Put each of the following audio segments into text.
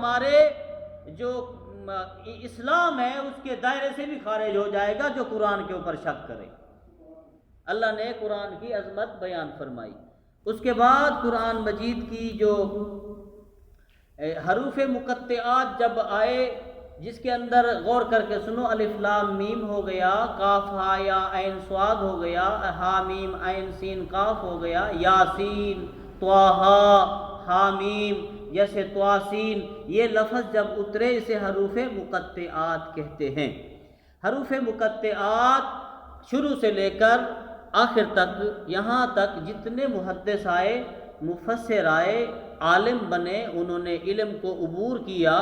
ہمارے جو اسلام ہے اس کے دائرے سے بھی خارج ہو جائے گا جو قرآن کے اوپر شک کرے۔ اللہ نے قرآن کی عظمت بیان فرمائی۔ اس کے بعد قرآن مجید کی جو حروف مقطعات جب آئے، جس کے اندر غور کر کے سنو، الف لام میم ہو گیا، کاف ہا یا عین صاد ہو گیا، ہا میم عین سین کاف ہو گیا، یاسین طٰہٰ حامیم، جیسے تواسین، یہ لفظ جب اترے اسے حروف مقطعات کہتے ہیں۔ حروف مقطعات شروع سے لے کر آخر تک، یہاں تک جتنے محدث آئے، مفسر آئے، عالم بنے، انہوں نے علم کو عبور کیا،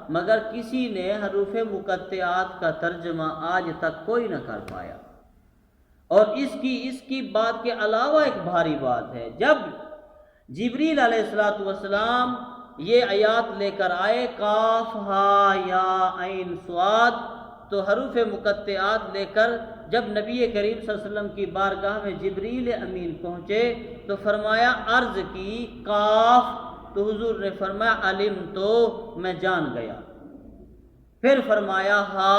مگر کسی نے حروف مقطعات کا ترجمہ آج تک کوئی نہ کر پایا۔ اور اس کی بات کے علاوہ ایک بھاری بات ہے، جب جبریل علیہ السلام یہ آیات لے کر آئے، کاف ہا یا عین صاد، تو حروف مقطعات لے کر جب نبی کریم صلی اللہ علیہ وسلم کی بارگاہ میں جبریل امین پہنچے تو فرمایا، عرض کی کاف، تو حضور نے فرمایا علم، تو میں جان گیا۔ پھر فرمایا ہا،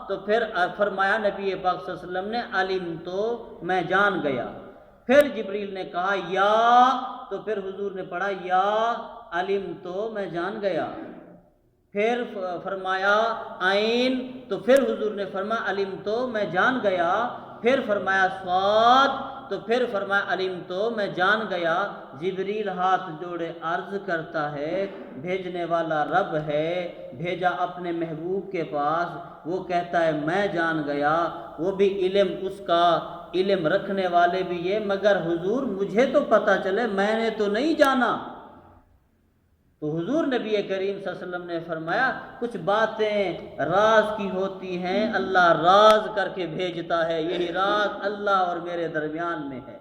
تو پھر فرمایا نبی پاک صلی اللہ علیہ وسلم نے علم، تو میں جان گیا۔ پھر جبریل نے کہا یا، تو پھر حضور نے پڑھا یا علم، تو میں جان گیا۔ پھر فرمایا عین، تو پھر حضور نے فرمایا علم، تو میں جان گیا۔ پھر فرمایا صاد، تو پھر فرمایا علم، تو میں جان گیا۔ جبریل ہاتھ جوڑے عرض کرتا ہے، بھیجنے والا رب ہے، بھیجا اپنے محبوب کے پاس، وہ کہتا ہے میں جان گیا، وہ بھی علم، اس کا علم رکھنے والے بھی یہ، مگر حضور مجھے تو پتہ چلے، میں نے تو نہیں جانا۔ تو حضور نبی کریم صلی اللہ علیہ وسلم نے فرمایا، کچھ باتیں راز کی ہوتی ہیں، اللہ راز کر کے بھیجتا ہے، یہی راز اللہ اور میرے درمیان میں ہے۔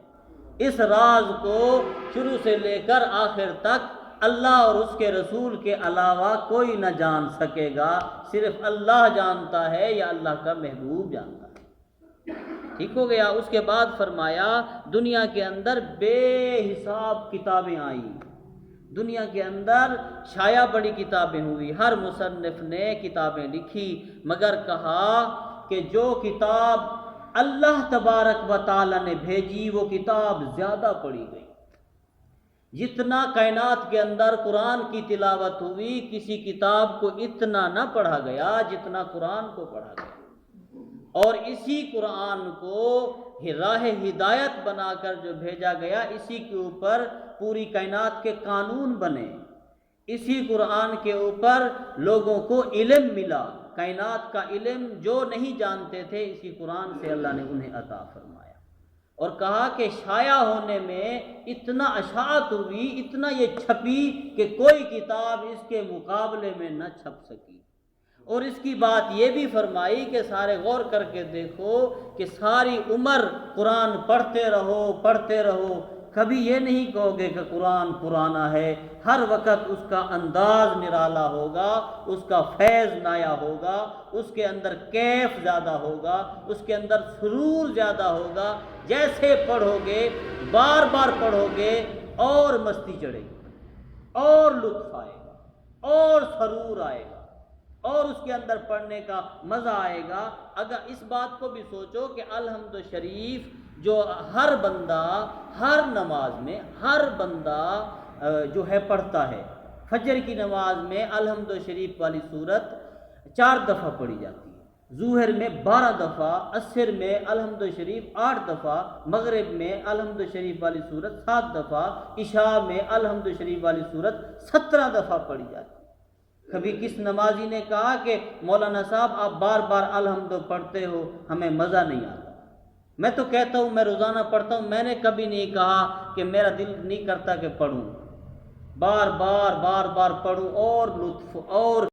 اس راز کو شروع سے لے کر آخر تک اللہ اور اس کے رسول کے علاوہ کوئی نہ جان سکے گا، صرف اللہ جانتا ہے یا اللہ کا محبوب جانتا ہے۔ ٹھیک ہو گیا۔ اس کے بعد فرمایا، دنیا کے اندر بے حساب کتابیں آئیں، دنیا کے اندر شایع بڑی کتابیں ہوئی، ہر مصنف نے کتابیں لکھی، مگر کہا کہ جو کتاب اللہ تبارک و تعالی نے بھیجی وہ کتاب زیادہ پڑھی گئی۔ جتنا کائنات کے اندر قرآن کی تلاوت ہوئی، کسی کتاب کو اتنا نہ پڑھا گیا جتنا قرآن کو پڑھا گیا، اور اسی قرآن کو راہ ہدایت بنا کر جو بھیجا گیا، اسی کے اوپر پوری کائنات کے قانون بنے، اسی قرآن کے اوپر لوگوں کو علم ملا، کائنات کا علم جو نہیں جانتے تھے اسی قرآن سے اللہ نے انہیں عطا فرمایا۔ اور کہا کہ شائع ہونے میں اتنا اشاعت ہوئی، اتنا یہ چھپی کہ کوئی کتاب اس کے مقابلے میں نہ چھپ سکی۔ اور اس کی بات یہ بھی فرمائی کہ سارے غور کر کے دیکھو کہ ساری عمر قرآن پڑھتے رہو، کبھی یہ نہیں کہو گے کہ قرآن پرانا ہے، ہر وقت اس کا انداز نرالا ہوگا، اس کا فیض نایا ہوگا، اس کے اندر کیف زیادہ ہوگا، اس کے اندر سرور زیادہ ہوگا۔ جیسے پڑھو گے، بار بار پڑھو گے، اور مستی چڑھے گی، اور لطف آئے گا، اور سرور آئے گا، اور اس کے اندر پڑھنے کا مزہ آئے گا۔ اگر اس بات کو بھی سوچو کہ الحمد شریف جو ہر بندہ ہر نماز میں جو ہے پڑھتا ہے، فجر کی نماز میں الحمد شریف والی صورت 4 دفعہ پڑھی جاتی ہے، ظہر میں 12 دفعہ، عصر میں الحمد شریف 8 دفعہ، مغرب میں الحمد شریف والی صورت 7 دفعہ، عشاء میں الحمد شریف والی صورت 17 دفعہ پڑھی جاتی ہے۔ کبھی کس نمازی نے کہا کہ مولانا صاحب آپ بار بار الحمد پڑھتے ہو، ہمیں مزہ نہیں آتا۔ میں تو کہتا ہوں میں روزانہ پڑھتا ہوں، میں نے کبھی نہیں کہا کہ میرا دل نہیں کرتا کہ پڑھوں، بار بار پڑھوں، اور لطف اور